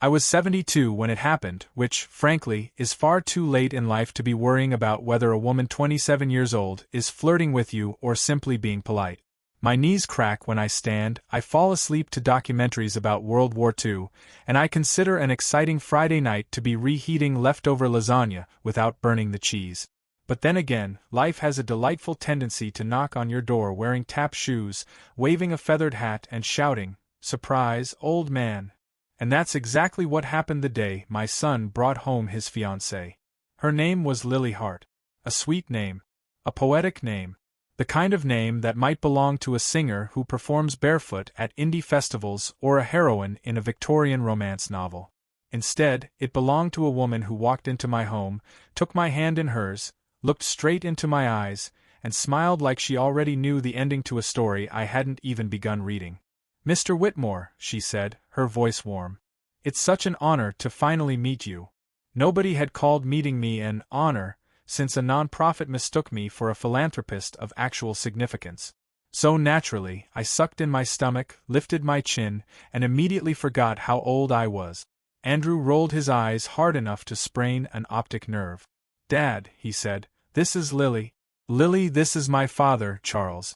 I was 72 when it happened, which, frankly, is far too late in life to be worrying about whether a woman 27 years old is flirting with you or simply being polite. My knees crack when I stand, I fall asleep to documentaries about World War II, and I consider an exciting Friday night to be reheating leftover lasagna without burning the cheese. But then again, life has a delightful tendency to knock on your door wearing tap shoes, waving a feathered hat and shouting, "Surprise, old man." And that's exactly what happened the day my son brought home his fiancée. Her name was Lily Hart. A sweet name. A poetic name. The kind of name that might belong to a singer who performs barefoot at indie festivals or a heroine in a Victorian romance novel. Instead, it belonged to a woman who walked into my home, took my hand in hers, looked straight into my eyes, and smiled like she already knew the ending to a story I hadn't even begun reading. "Mr. Whitmore," she said, her voice warm. "It's such an honor to finally meet you." Nobody had called meeting me an honor since a non-profit mistook me for a philanthropist of actual significance. So naturally, I sucked in my stomach, lifted my chin, and immediately forgot how old I was. Andrew rolled his eyes hard enough to sprain an optic nerve. "Dad," he said, "this is Lily." "Lily, this is my father, Charles.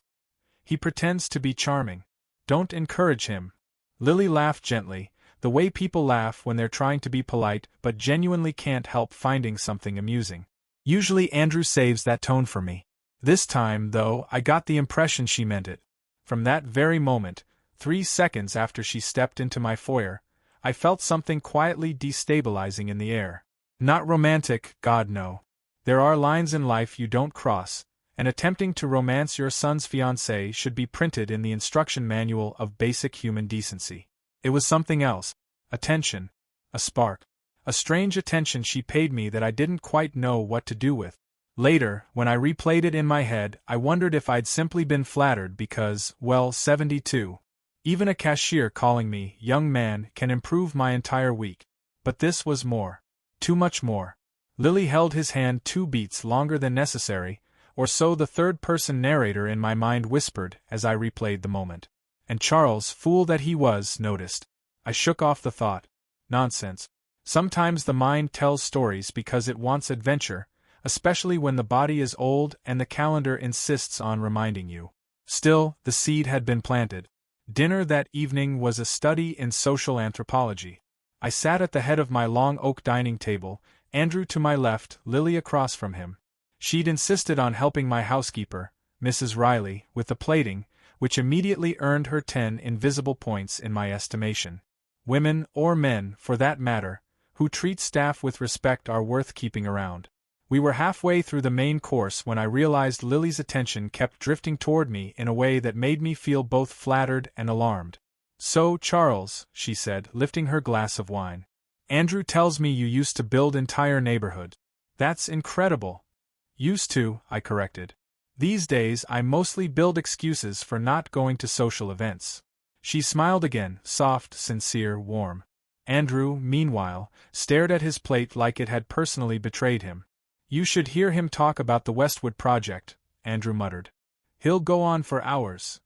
He pretends to be charming. Don't encourage him." Lily laughed gently, the way people laugh when they're trying to be polite but genuinely can't help finding something amusing. Usually Andrew saves that tone for me. This time, though, I got the impression she meant it. From that very moment, 3 seconds after she stepped into my foyer, I felt something quietly destabilizing in the air. Not romantic, God no. There are lines in life you don't cross, and attempting to romance your son's fiancée should be printed in the instruction manual of basic human decency. It was something else. Attention. A spark. A strange attention she paid me that I didn't quite know what to do with. Later, when I replayed it in my head, I wondered if I'd simply been flattered because, well, 72. Even a cashier calling me young man can improve my entire week. But this was more. Too much more. Lily held his hand 2 beats longer than necessary, or so the third-person narrator in my mind whispered as I replayed the moment. And Charles, fool that he was, noticed. I shook off the thought. Nonsense. Sometimes the mind tells stories because it wants adventure, especially when the body is old and the calendar insists on reminding you. Still, the seed had been planted. Dinner that evening was a study in social anthropology. I sat at the head of my long oak dining table, Andrew to my left, Lily across from him. She'd insisted on helping my housekeeper, Mrs. Riley, with the plating, which immediately earned her 10 invisible points in my estimation. Women, or men, for that matter, who treat staff with respect are worth keeping around. We were halfway through the main course when I realized Lily's attention kept drifting toward me in a way that made me feel both flattered and alarmed. "So, Charles," she said, lifting her glass of wine. "Andrew tells me you used to build entire neighborhoods. That's incredible." "Used to," I corrected. "These days I mostly build excuses for not going to social events." She smiled again, soft, sincere, warm. Andrew, meanwhile, stared at his plate like it had personally betrayed him. "You should hear him talk about the Westwood project," Andrew muttered. "He'll go on for hours."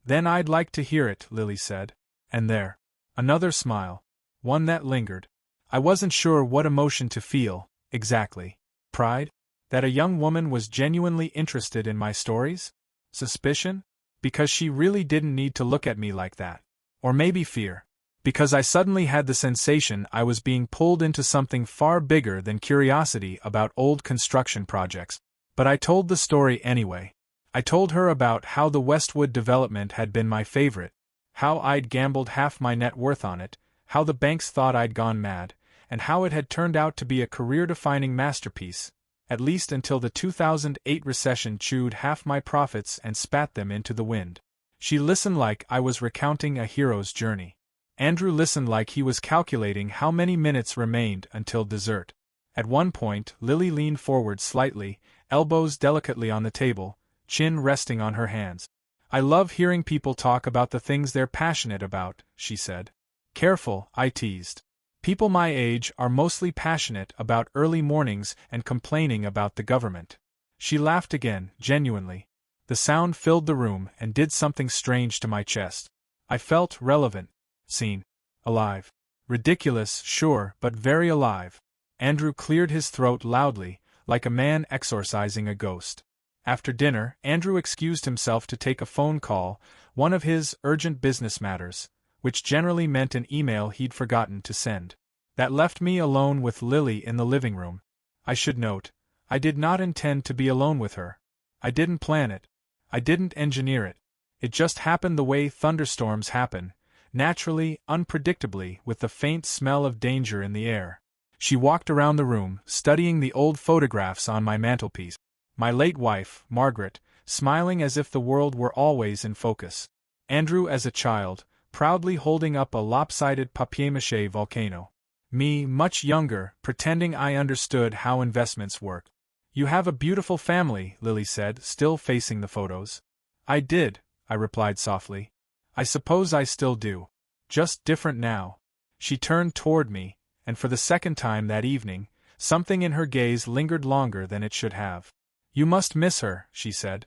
"Then I'd like to hear it," Lily said. And there. Another smile. One that lingered. I wasn't sure what emotion to feel, exactly. Pride? That a young woman was genuinely interested in my stories? Suspicion? Because she really didn't need to look at me like that. Or maybe fear. Because I suddenly had the sensation I was being pulled into something far bigger than curiosity about old construction projects. But I told the story anyway. I told her about how the Westwood development had been my favorite, how I'd gambled half my net worth on it, how the banks thought I'd gone mad, and how it had turned out to be a career-defining masterpiece, at least until the 2008 recession chewed half my profits and spat them into the wind. She listened like I was recounting a hero's journey. Andrew listened like he was calculating how many minutes remained until dessert. At one point, Lily leaned forward slightly, elbows delicately on the table, chin resting on her hands. "I love hearing people talk about the things they're passionate about," she said. "Careful," I teased. "People my age are mostly passionate about early mornings and complaining about the government." She laughed again, genuinely. The sound filled the room and did something strange to my chest. I felt relevant. Seen. Alive. Ridiculous, sure, but very alive. Andrew cleared his throat loudly, like a man exorcising a ghost. After dinner, Andrew excused himself to take a phone call, one of his urgent business matters, which generally meant an email he'd forgotten to send. That left me alone with Lily in the living room. I should note, I did not intend to be alone with her. I didn't plan it. I didn't engineer it. It just happened the way thunderstorms happen, naturally, unpredictably, with the faint smell of danger in the air. She walked around the room, studying the old photographs on my mantelpiece. My late wife, Margaret, smiling as if the world were always in focus. Andrew as a child, proudly holding up a lopsided papier-mâché volcano. Me, much younger, pretending I understood how investments work. "You have a beautiful family," Lily said, still facing the photos. "I did," I replied softly. "I suppose I still do. Just different now." She turned toward me, and for the second time that evening, something in her gaze lingered longer than it should have. "You must miss her," she said.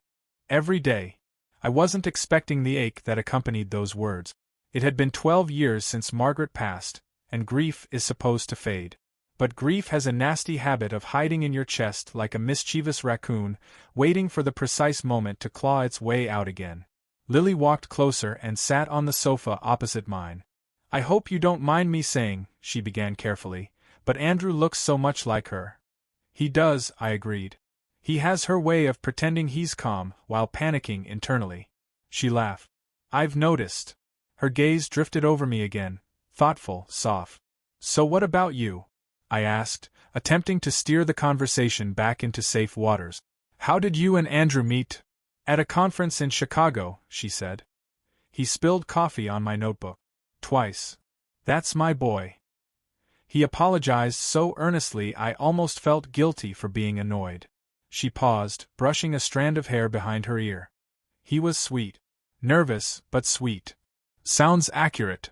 "Every day." I wasn't expecting the ache that accompanied those words. It had been 12 years since Margaret passed, and grief is supposed to fade. But grief has a nasty habit of hiding in your chest like a mischievous raccoon, waiting for the precise moment to claw its way out again. Lily walked closer and sat on the sofa opposite mine. "I hope you don't mind me saying," she began carefully, "but Andrew looks so much like her." "He does," I agreed. "He has her way of pretending he's calm while panicking internally." She laughed. "I've noticed." Her gaze drifted over me again, thoughtful, soft. "So what about you?" I asked, attempting to steer the conversation back into safe waters. "How did you and Andrew meet?" "At a conference in Chicago," she said. "He spilled coffee on my notebook. Twice. That's my boy." He apologized so earnestly I almost felt guilty for being annoyed. She paused, brushing a strand of hair behind her ear. "He was sweet. Nervous, but sweet." "Sounds accurate."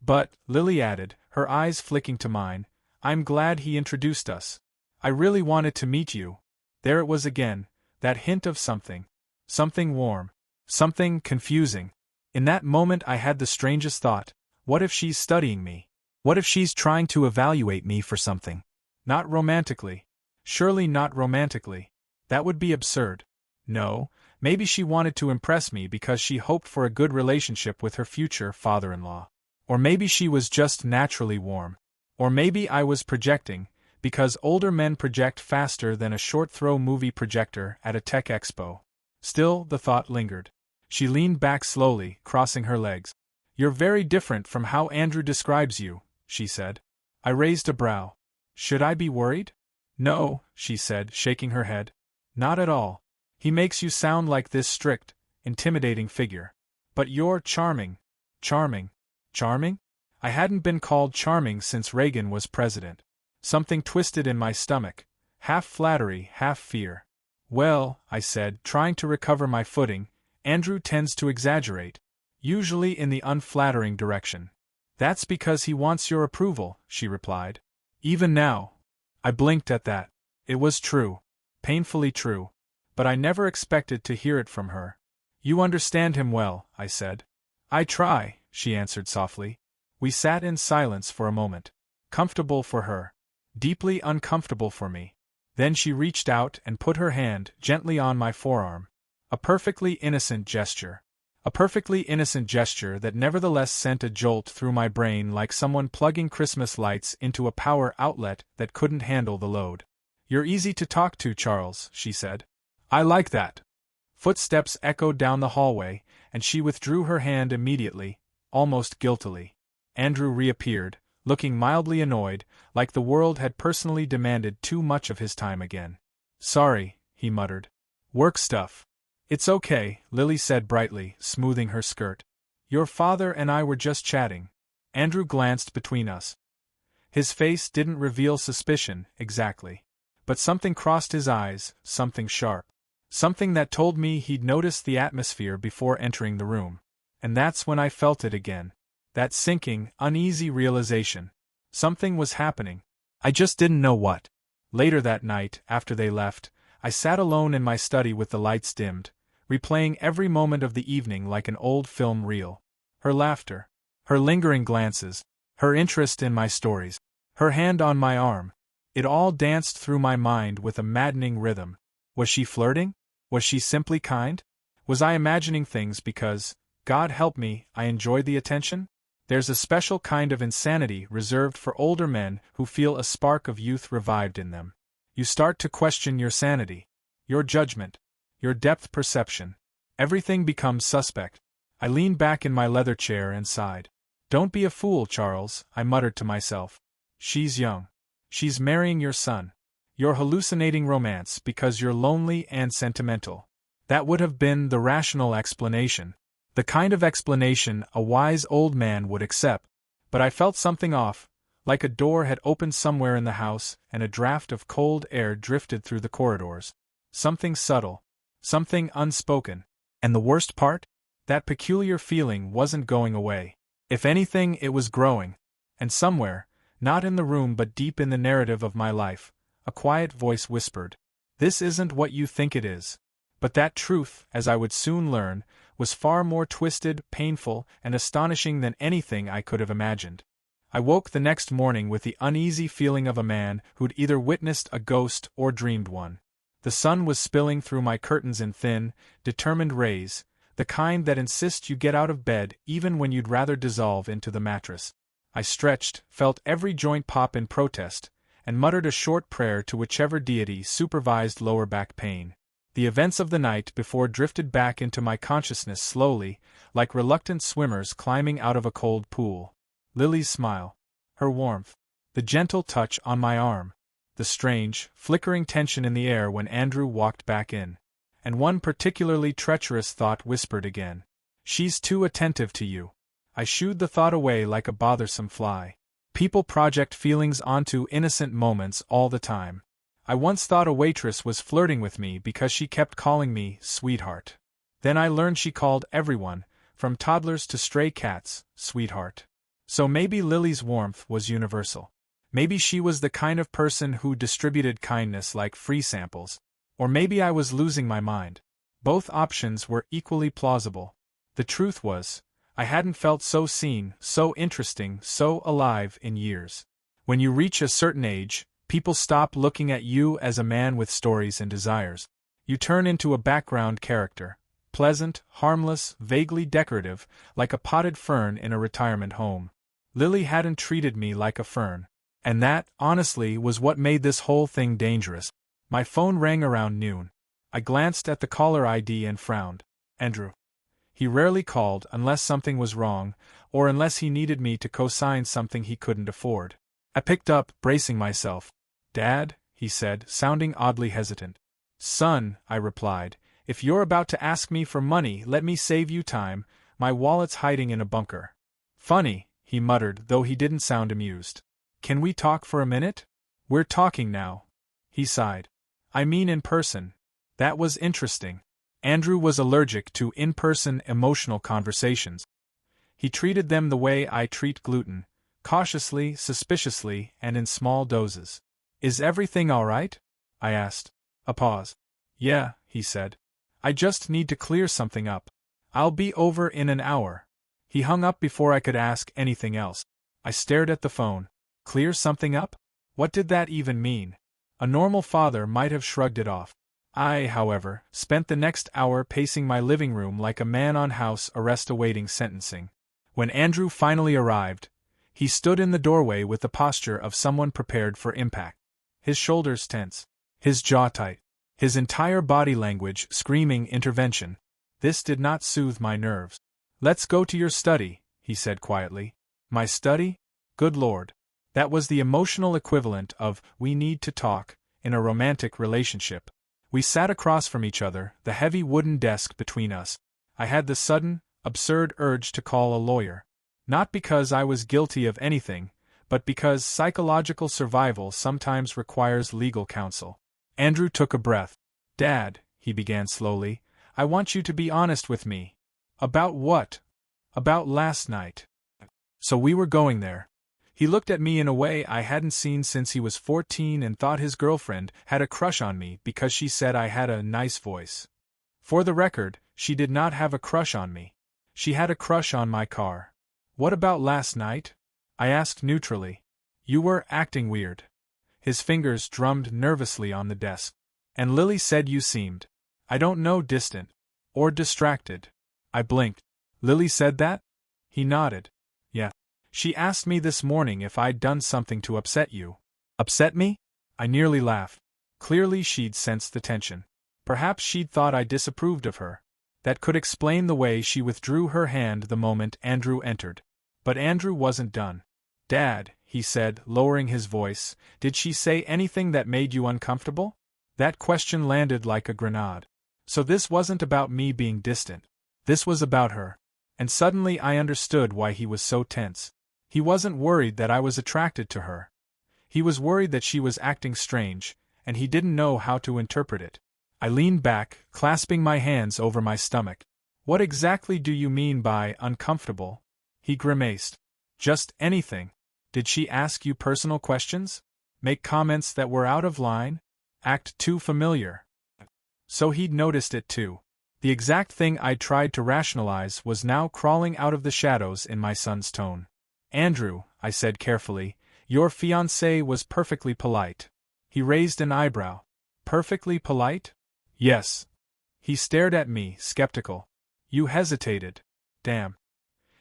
"But," Lily added, her eyes flicking to mine, "I'm glad he introduced us. I really wanted to meet you." There it was again, that hint of something. Something warm. Something confusing. In that moment I had the strangest thought: what if she's studying me? What if she's trying to evaluate me for something? Not romantically. Surely not romantically. That would be absurd. No, maybe she wanted to impress me because she hoped for a good relationship with her future father-in-law. Or maybe she was just naturally warm. Or maybe I was projecting, because older men project faster than a short-throw movie projector at a tech expo. Still, the thought lingered. She leaned back slowly, crossing her legs. "You're very different from how Andrew describes you," she said. I raised a brow. "Should I be worried?" "No," she said, shaking her head. "Not at all. He makes you sound like this strict, intimidating figure. But you're charming." "Charming? Charming?" I hadn't been called charming since Reagan was president. Something twisted in my stomach, half flattery, half fear. "Well," I said, trying to recover my footing, "Andrew tends to exaggerate. Usually in the unflattering direction." "That's because he wants your approval," she replied. "Even now." I blinked at that. It was true. Painfully true. But I never expected to hear it from her. "You understand him well," I said. "I try," she answered softly. We sat in silence for a moment. Comfortable for her. Deeply uncomfortable for me. Then she reached out and put her hand gently on my forearm. A perfectly innocent gesture. A perfectly innocent gesture that nevertheless sent a jolt through my brain like someone plugging Christmas lights into a power outlet that couldn't handle the load. "You're easy to talk to, Charles," she said. "I like that." Footsteps echoed down the hallway, and she withdrew her hand immediately, almost guiltily. Andrew reappeared, looking mildly annoyed, like the world had personally demanded too much of his time again. "Sorry," he muttered. "Work stuff." "It's okay," Lily said brightly, smoothing her skirt. "Your father and I were just chatting." Andrew glanced between us. His face didn't reveal suspicion, exactly. But something crossed his eyes, something sharp. Something that told me he'd noticed the atmosphere before entering the room. And that's when I felt it again. That sinking, uneasy realization. Something was happening. I just didn't know what. Later that night, after they left, I sat alone in my study with the lights dimmed, replaying every moment of the evening like an old film reel. Her laughter. Her lingering glances. Her interest in my stories. Her hand on my arm. It all danced through my mind with a maddening rhythm. Was she flirting? Was she simply kind? Was I imagining things because, God help me, I enjoyed the attention? There's a special kind of insanity reserved for older men who feel a spark of youth revived in them. You start to question your sanity, your judgment, your depth perception. Everything becomes suspect. I leaned back in my leather chair and sighed. Don't be a fool, Charles, I muttered to myself. She's young. She's marrying your son. You're hallucinating romance because you're lonely and sentimental. That would have been the rational explanation. The kind of explanation a wise old man would accept. But I felt something off, like a door had opened somewhere in the house and a draft of cold air drifted through the corridors. Something subtle. Something unspoken. And the worst part? That peculiar feeling wasn't going away. If anything, it was growing. And somewhere, not in the room but deep in the narrative of my life, a quiet voice whispered, "This isn't what you think it is." But that truth, as I would soon learn, was far more twisted, painful, and astonishing than anything I could have imagined. I woke the next morning with the uneasy feeling of a man who'd either witnessed a ghost or dreamed one. The sun was spilling through my curtains in thin, determined rays, the kind that insists you get out of bed even when you'd rather dissolve into the mattress. I stretched, felt every joint pop in protest, and muttered a short prayer to whichever deity supervised lower back pain. The events of the night before drifted back into my consciousness slowly, like reluctant swimmers climbing out of a cold pool. Lily's smile. Her warmth. The gentle touch on my arm. The strange, flickering tension in the air when Andrew walked back in. And one particularly treacherous thought whispered again. She's too attentive to you. I shooed the thought away like a bothersome fly. People project feelings onto innocent moments all the time. I once thought a waitress was flirting with me because she kept calling me sweetheart. Then I learned she called everyone, from toddlers to stray cats, sweetheart. So maybe Lily's warmth was universal. Maybe she was the kind of person who distributed kindness like free samples. Or maybe I was losing my mind. Both options were equally plausible. The truth was, I hadn't felt so seen, so interesting, so alive in years. When you reach a certain age, people stop looking at you as a man with stories and desires. You turn into a background character, pleasant, harmless, vaguely decorative, like a potted fern in a retirement home. Lily hadn't treated me like a fern. And that, honestly, was what made this whole thing dangerous. My phone rang around noon. I glanced at the caller ID and frowned. Andrew. He rarely called unless something was wrong, or unless he needed me to co-sign something he couldn't afford. I picked up, bracing myself. "Dad," he said, sounding oddly hesitant. "Son," I replied, "if you're about to ask me for money, let me save you time. My wallet's hiding in a bunker." "Funny," he muttered, though he didn't sound amused. "Can we talk for a minute?" "We're talking now." He sighed. "I mean in person." That was interesting. Andrew was allergic to in-person emotional conversations. He treated them the way I treat gluten, cautiously, suspiciously, and in small doses. "Is everything all right?" I asked. A pause. "Yeah," he said. "I just need to clear something up. I'll be over in an hour." He hung up before I could ask anything else. I stared at the phone. Clear something up? What did that even mean? A normal father might have shrugged it off. I, however, spent the next hour pacing my living room like a man on house arrest awaiting sentencing. When Andrew finally arrived, he stood in the doorway with the posture of someone prepared for impact. His shoulders tense, his jaw tight, his entire body language screaming intervention. This did not soothe my nerves. "Let's go to your study," he said quietly. My study? Good Lord. That was the emotional equivalent of "we need to talk" in a romantic relationship. We sat across from each other, the heavy wooden desk between us. I had the sudden, absurd urge to call a lawyer. Not because I was guilty of anything, but because psychological survival sometimes requires legal counsel. Andrew took a breath. "Dad," he began slowly, "I want you to be honest with me." "About what?" "About last night." So we were going there. He looked at me in a way I hadn't seen since he was 14 and thought his girlfriend had a crush on me because she said I had a nice voice. For the record, she did not have a crush on me. She had a crush on my car. "What about last night?" I asked neutrally. You were acting weird. His fingers drummed nervously on the desk. And Lily said you seemed, I don't know, distant. Or distracted. I blinked. Lily said that? He nodded. Yeah. She asked me this morning if I'd done something to upset you. Upset me? I nearly laughed. Clearly she'd sensed the tension. Perhaps she'd thought I disapproved of her. That could explain the way she withdrew her hand the moment Andrew entered. But Andrew wasn't done. Dad, he said, lowering his voice, did she say anything that made you uncomfortable? That question landed like a grenade. So this wasn't about me being distant. This was about her. And suddenly I understood why he was so tense. He wasn't worried that I was attracted to her. He was worried that she was acting strange, and he didn't know how to interpret it. I leaned back, clasping my hands over my stomach. What exactly do you mean by uncomfortable? He grimaced. Just anything. Did she ask you personal questions? Make comments that were out of line? Act too familiar? So he'd noticed it too. The exact thing I'd tried to rationalize was now crawling out of the shadows in my son's tone. Andrew, I said carefully, your fiancée was perfectly polite. He raised an eyebrow. Perfectly polite? Yes. He stared at me, skeptical. You hesitated. Damn.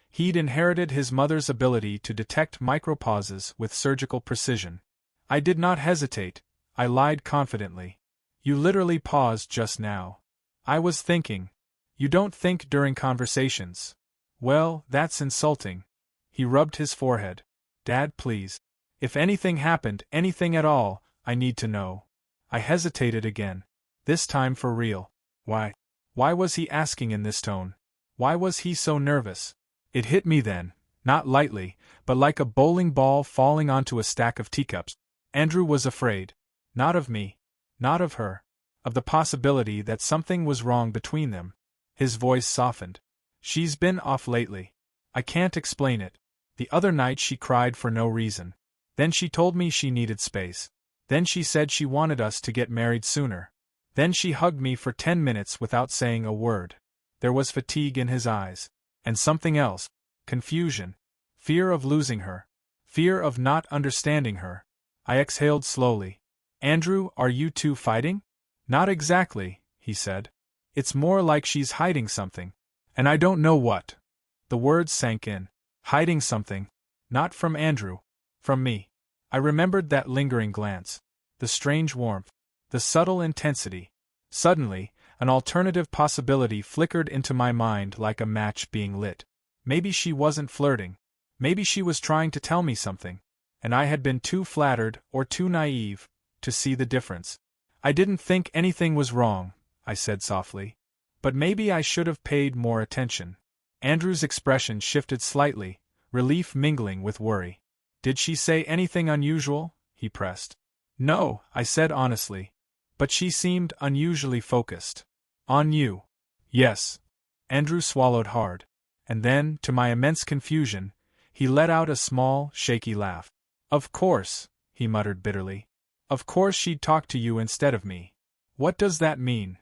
He'd inherited his mother's ability to detect micropauses with surgical precision. I did not hesitate, I lied confidently. You literally paused just now. I was thinking. You don't think during conversations. Well, that's insulting. He rubbed his forehead. Dad, please. If anything happened, anything at all, I need to know. I hesitated again. This time for real. Why? Why was he asking in this tone? Why was he so nervous? It hit me then, not lightly, but like a bowling ball falling onto a stack of teacups. Andrew was afraid. Not of me. Not of her. Of the possibility that something was wrong between them. His voice softened. She's been off lately. I can't explain it. The other night she cried for no reason. Then she told me she needed space. Then she said she wanted us to get married sooner. Then she hugged me for 10 minutes without saying a word. There was fatigue in his eyes. And something else. Confusion. Fear of losing her. Fear of not understanding her. I exhaled slowly. Andrew, are you two fighting? Not exactly, he said. It's more like she's hiding something. And I don't know what. The words sank in. Hiding something. Not from Andrew. From me. I remembered that lingering glance. The strange warmth. The subtle intensity. Suddenly, an alternative possibility flickered into my mind like a match being lit. Maybe she wasn't flirting. Maybe she was trying to tell me something. And I had been too flattered, or too naive, to see the difference. I didn't think anything was wrong, I said softly. But maybe I should have paid more attention. Andrew's expression shifted slightly, relief mingling with worry. Did she say anything unusual? He pressed. No, I said honestly. But she seemed unusually focused. On you. Yes. Andrew swallowed hard. And then, to my immense confusion, he let out a small, shaky laugh. Of course, he muttered bitterly. Of course she'd talk to you instead of me. What does that mean?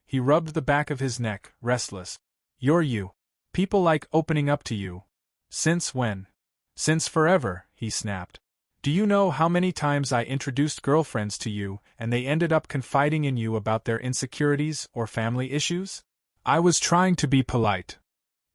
He rubbed the back of his neck, restless. You're you. People like opening up to you. Since when? Since forever, he snapped. Do you know how many times I introduced girlfriends to you and they ended up confiding in you about their insecurities or family issues? I was trying to be polite.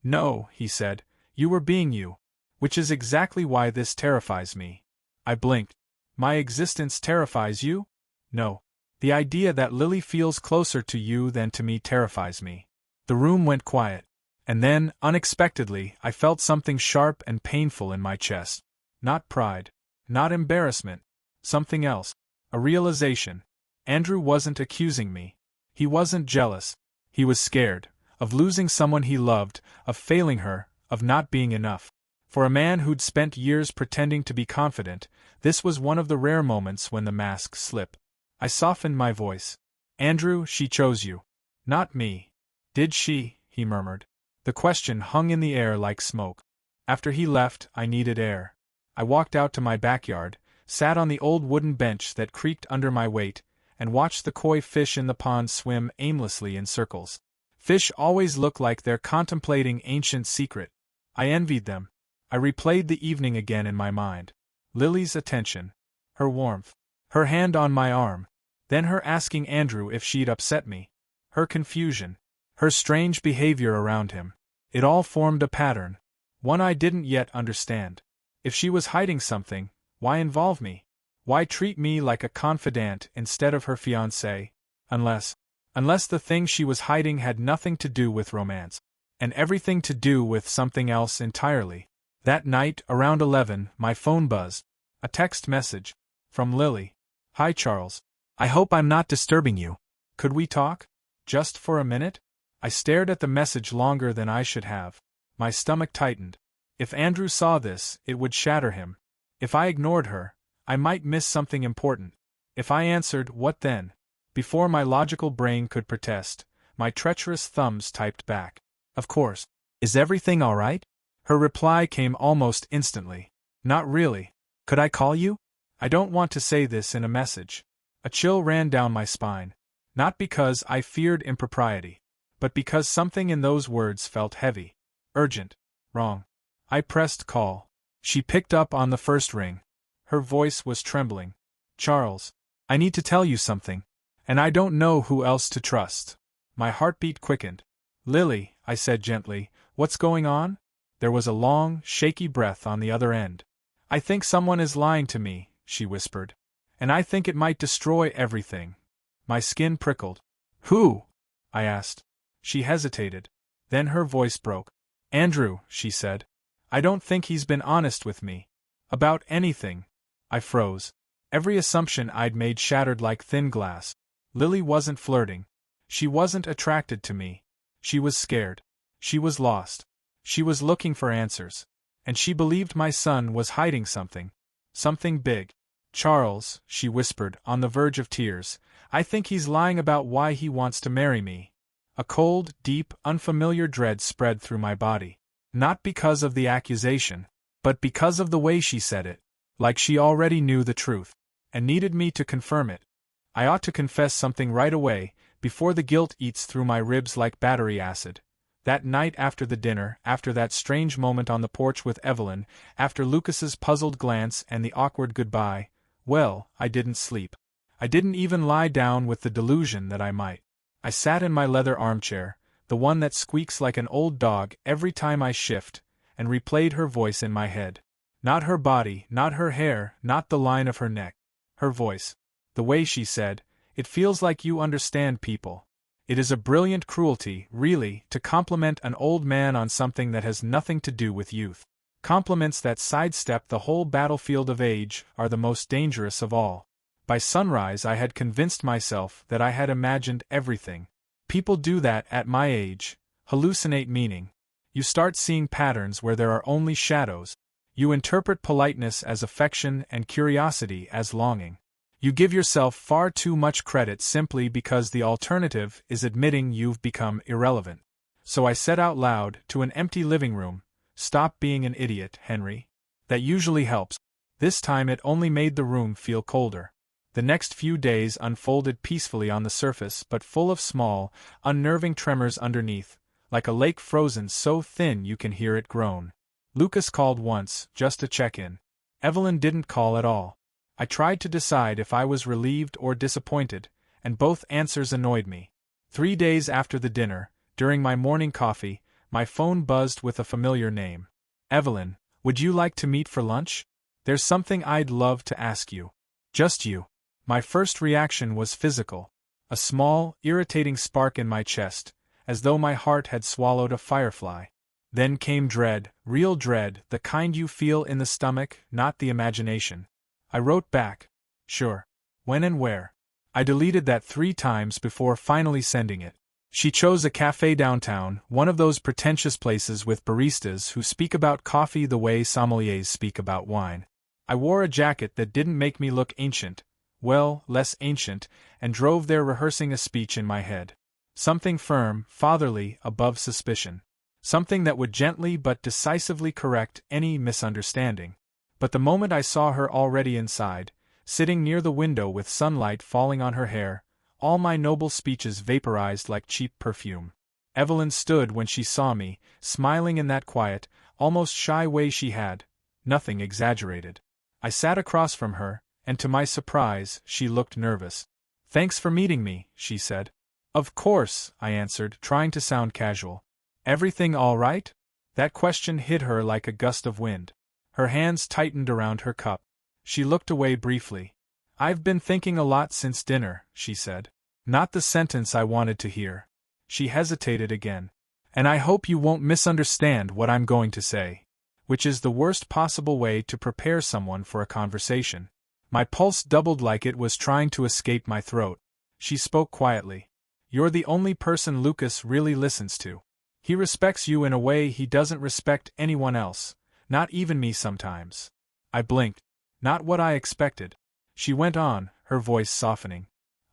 No, he said, you were being you. Which is exactly why this terrifies me. I blinked. My existence terrifies you? No. The idea that Lily feels closer to you than to me terrifies me. The room went quiet. And then, unexpectedly, I felt something sharp and painful in my chest. Not pride. Not embarrassment. Something else. A realization. Andrew wasn't accusing me. He wasn't jealous. He was scared. Of losing someone he loved, of failing her, of not being enough. For a man who'd spent years pretending to be confident, this was one of the rare moments when the mask slipped. I softened my voice. Andrew, she chose you. Not me. Did she? He murmured. The question hung in the air like smoke. After he left, I needed air. I walked out to my backyard, sat on the old wooden bench that creaked under my weight, and watched the koi fish in the pond swim aimlessly in circles. Fish always look like they're contemplating ancient secret. I envied them. I replayed the evening again in my mind. Lily's attention. Her warmth. Her hand on my arm. Then her asking Andrew if she'd upset me. Her confusion. Her strange behavior around him. It all formed a pattern. One I didn't yet understand. If she was hiding something, why involve me? Why treat me like a confidant instead of her fiancé? Unless the thing she was hiding had nothing to do with romance, and everything to do with something else entirely. That night, around 11, my phone buzzed. A text message. From Lily. Hi Charles. I hope I'm not disturbing you. Could we talk? Just for a minute? I stared at the message longer than I should have. My stomach tightened. If Andrew saw this, it would shatter him. If I ignored her, I might miss something important. If I answered, what then? Before my logical brain could protest, my treacherous thumbs typed back. Of course. Is everything all right? Her reply came almost instantly. Not really. Could I call you? I don't want to say this in a message. A chill ran down my spine. Not because I feared impropriety, but because something in those words felt heavy. Urgent. Wrong. I pressed call. She picked up on the first ring. Her voice was trembling. Charles, I need to tell you something, and I don't know who else to trust. My heartbeat quickened. Lily, I said gently, what's going on? There was a long, shaky breath on the other end. I think someone is lying to me, she whispered. And I think it might destroy everything. My skin prickled. Who? I asked. She hesitated. Then her voice broke. Andrew, she said. I don't think he's been honest with me. About anything. I froze. Every assumption I'd made shattered like thin glass. Lily wasn't flirting. She wasn't attracted to me. She was scared. She was lost. She was looking for answers. And she believed my son was hiding something. Something big. Charles, she whispered, on the verge of tears, I think he's lying about why he wants to marry me. A cold, deep, unfamiliar dread spread through my body. Not because of the accusation, but because of the way she said it. Like she already knew the truth, and needed me to confirm it. I ought to confess something right away, before the guilt eats through my ribs like battery acid. That night after the dinner, after that strange moment on the porch with Evelyn, after Lucas's puzzled glance and the awkward goodbye, well, I didn't sleep. I didn't even lie down with the delusion that I might. I sat in my leather armchair, the one that squeaks like an old dog every time I shift, and replayed her voice in my head. Not her body, not her hair, not the line of her neck. Her voice. The way she said, "It feels like you understand people." It is a brilliant cruelty, really, to compliment an old man on something that has nothing to do with youth. Compliments that sidestep the whole battlefield of age are the most dangerous of all. By sunrise I had convinced myself that I had imagined everything. People do that at my age, hallucinate meaning. You start seeing patterns where there are only shadows. You interpret politeness as affection and curiosity as longing. You give yourself far too much credit simply because the alternative is admitting you've become irrelevant. So I said out loud to an empty living room, "Stop being an idiot, Henry." That usually helps. This time it only made the room feel colder. The next few days unfolded peacefully on the surface but full of small, unnerving tremors underneath, like a lake frozen so thin you can hear it groan. Lucas called once, just to check in. Evelyn didn't call at all. I tried to decide if I was relieved or disappointed, and both answers annoyed me. 3 days after the dinner, during my morning coffee, my phone buzzed with a familiar name. "Evelyn, would you like to meet for lunch? There's something I'd love to ask you." "Just you." My first reaction was physical. A small, irritating spark in my chest, as though my heart had swallowed a firefly. Then came dread, real dread, the kind you feel in the stomach, not the imagination. I wrote back, "Sure. When and where?" I deleted that 3 times before finally sending it. She chose a cafe downtown, one of those pretentious places with baristas who speak about coffee the way sommeliers speak about wine. I wore a jacket that didn't make me look ancient, well, less ancient, and drove there rehearsing a speech in my head. Something firm, fatherly, above suspicion. Something that would gently but decisively correct any misunderstanding. But the moment I saw her already inside, sitting near the window with sunlight falling on her hair, all my noble speeches vaporized like cheap perfume. Evelyn stood when she saw me, smiling in that quiet, almost shy way she had, nothing exaggerated. I sat across from her, and to my surprise, she looked nervous. "Thanks for meeting me," she said. "Of course," I answered, trying to sound casual. "Everything all right?" That question hit her like a gust of wind. Her hands tightened around her cup. She looked away briefly. "I've been thinking a lot since dinner," she said. Not the sentence I wanted to hear. She hesitated again. "And I hope you won't misunderstand what I'm going to say." Which is the worst possible way to prepare someone for a conversation. My pulse doubled like it was trying to escape my throat. She spoke quietly. "You're the only person Lucas really listens to. He respects you in a way he doesn't respect anyone else, not even me sometimes." I blinked. Not what I expected. She went on, her voice softening.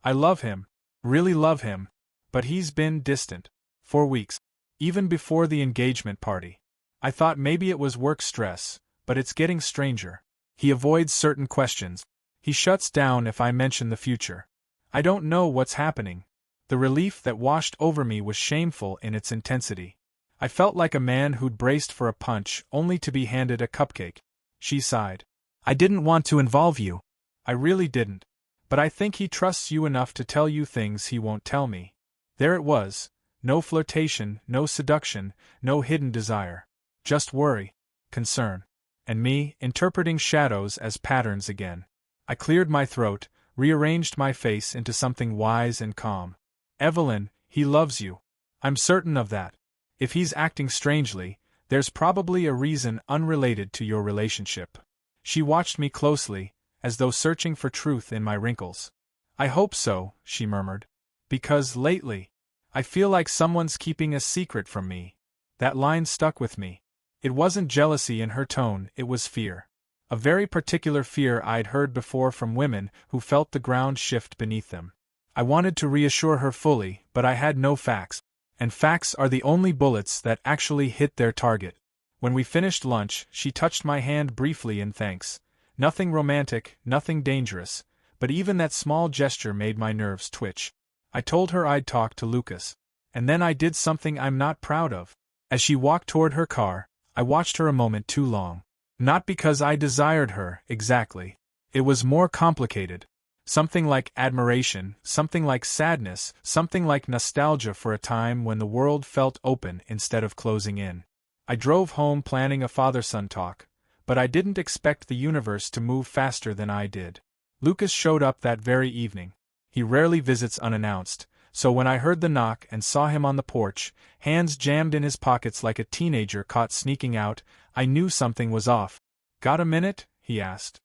"I love him. Really love him. But he's been distant. For weeks. Even before the engagement party. I thought maybe it was work stress, but it's getting stranger. He avoids certain questions. He shuts down if I mention the future. I don't know what's happening." The relief that washed over me was shameful in its intensity. I felt like a man who'd braced for a punch only to be handed a cupcake. She sighed. "I didn't want to involve you. I really didn't. But I think he trusts you enough to tell you things he won't tell me." There it was. No flirtation, no seduction, no hidden desire. Just worry, concern. And me, interpreting shadows as patterns again. I cleared my throat, rearranged my face into something wise and calm. "Evelyn, he loves you. I'm certain of that. If he's acting strangely, there's probably a reason unrelated to your relationship." She watched me closely, as though searching for truth in my wrinkles. "I hope so," she murmured. "Because lately, I feel like someone's keeping a secret from me." That line stuck with me. It wasn't jealousy in her tone, it was fear. A very particular fear I'd heard before from women who felt the ground shift beneath them. I wanted to reassure her fully, but I had no facts. And facts are the only bullets that actually hit their target. When we finished lunch, she touched my hand briefly in thanks. Nothing romantic, nothing dangerous, but even that small gesture made my nerves twitch. I told her I'd talk to Lucas. And then I did something I'm not proud of. As she walked toward her car, I watched her a moment too long. Not because I desired her, exactly. It was more complicated. Something like admiration, something like sadness, something like nostalgia for a time when the world felt open instead of closing in. I drove home planning a father-son talk, but I didn't expect the universe to move faster than I did. Lucas showed up that very evening. He rarely visits unannounced, so when I heard the knock and saw him on the porch, hands jammed in his pockets like a teenager caught sneaking out, I knew something was off. "Got a minute?" he asked.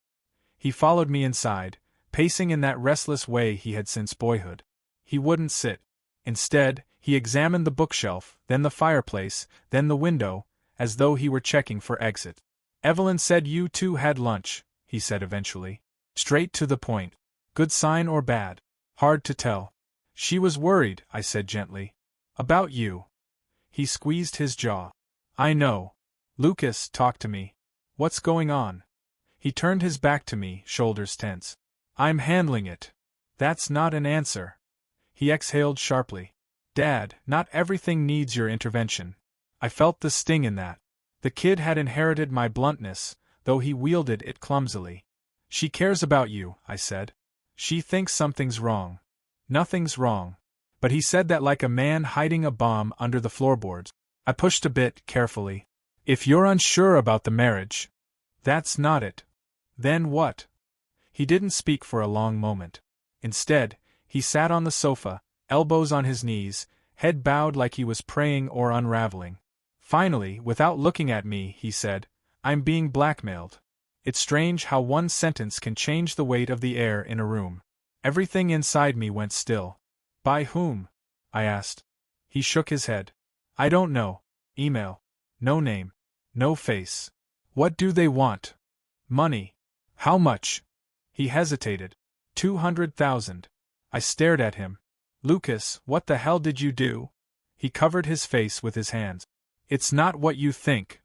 He followed me inside, pacing in that restless way he had since boyhood. He wouldn't sit. Instead, he examined the bookshelf, then the fireplace, then the window, as though he were checking for exit. "Evelyn said you two had lunch," he said eventually. Straight to the point. Good sign or bad? Hard to tell. "She was worried," I said gently. "About you." He squeezed his jaw. "I know. Lucas, talk to me. What's going on?" He turned his back to me, shoulders tense. "I'm handling it." "That's not an answer." He exhaled sharply. "Dad, not everything needs your intervention." I felt the sting in that. The kid had inherited my bluntness, though he wielded it clumsily. "She cares about you," I said. "She thinks something's wrong." "Nothing's wrong." But he said that like a man hiding a bomb under the floorboards. I pushed a bit, carefully. "If you're unsure about the marriage." "That's not it." "Then what?" He didn't speak for a long moment. Instead, he sat on the sofa, elbows on his knees, head bowed like he was praying or unraveling. Finally, without looking at me, he said, "I'm being blackmailed." It's strange how one sentence can change the weight of the air in a room. Everything inside me went still. "By whom?" I asked. He shook his head. "I don't know. Email. No name. No face." "What do they want?" "Money." "How much?" He hesitated. 200,000. I stared at him. "Lucas, what the hell did you do?" He covered his face with his hands. "It's not what you think."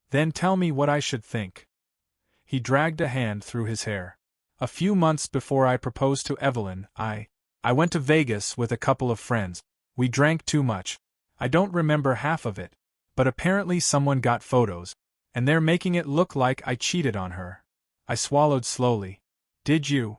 "Then tell me what I should think." He dragged a hand through his hair. "A few months before I proposed to Evelyn, I went to Vegas with a couple of friends. We drank too much. I don't remember half of it. But apparently someone got photos. And they're making it look like I cheated on her. I swallowed slowly. Did you?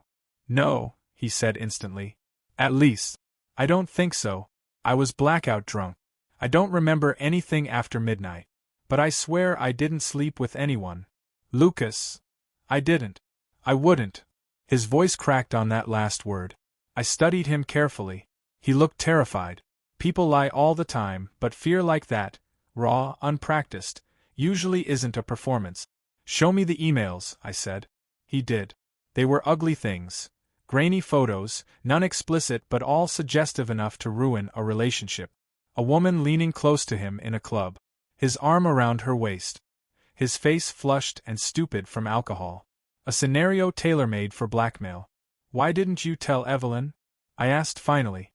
No, he said instantly. At least, I don't think so. I was blackout drunk. I don't remember anything after midnight. But I swear I didn't sleep with anyone. Lucas. I didn't. I wouldn't. His voice cracked on that last word. I studied him carefully. He looked terrified. People lie all the time, but fear like that, raw, unpracticed, usually isn't a performance. Show me the emails, I said. He did. They were ugly things. Grainy photos, none explicit but all suggestive enough to ruin a relationship. A woman leaning close to him in a club. His arm around her waist. His face flushed and stupid from alcohol. A scenario tailor-made for blackmail. Why didn't you tell Evelyn? I asked finally.